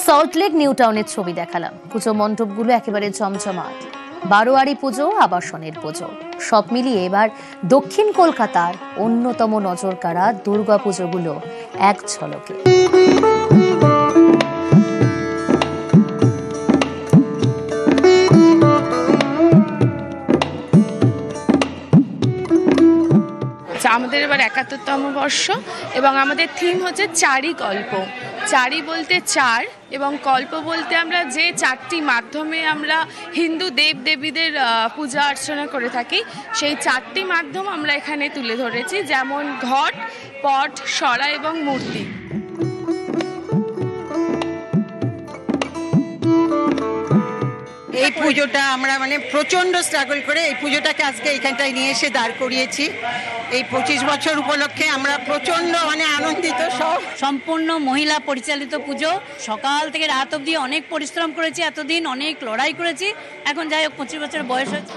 Salt Lake new টাউনের ছবি দেখালাম। পুজো মণ্ডপগুলো একেবারে জমজমাট। বারোয়ারি পুজো, আবাসনের পুজো সব মিলিয়ে এবার দক্ষিণ কলকাতার অন্যতম নজরকাড়া দুর্গা পুজোগুলো এক ঝলকে। আমাদের এবার ৭১তম বর্ষ এবং আমাদের থিম হচ্ছে চারি কল্প। চারি বলতে চার এবং কল্প বলতে আমরা যে চারটি মাধ্যমে আমরা হিন্দু দেব দেবীদের পূজা অর্চনা করে থাকি, সেই চারটি মাধ্যম আমরা এখানে তুলে ধরেছি, যেমন ঘট, পট, সরা এবং মূর্তি। এই পুজোটা আমরা প্রচণ্ড স্ট্রাগল করে এই পুজোটাকে আজকে এইখানটায় নিয়ে এসে দাঁড় করিয়েছি। এই 25 বছর উপলক্ষে আমরা প্রচণ্ড আনন্দিত। সম্পূর্ণ মহিলা পরিচালিত পুজো। সকাল থেকে রাত অবধি অনেক পরিশ্রম করেছি, এতদিন অনেক লড়াই করেছি। এখন যাই হোক 25 বছর বয়স হয়েছে।